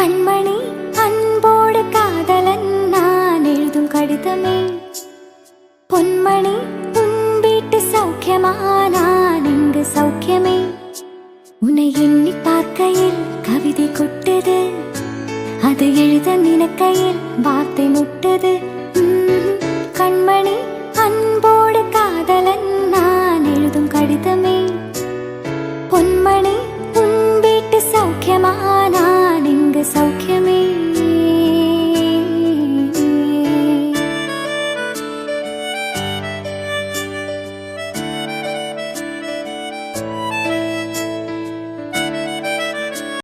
கண்மணி அன்போடு காதலன் நான் எழுதும் கடிதமே. பொன்மணி உன் வீட்டு சௌக்கியமா, நான் இங்கு சௌக்கியமே. உன்னை எண்ணி பார்க்கையில் கவிதை கொட்டது, அது எழுத நினைக்கையில் வார்த்தை முட்டது. கண்மணி அன்போடு காதலன் நான் எழுதும் கடிதமே. பொன்மணி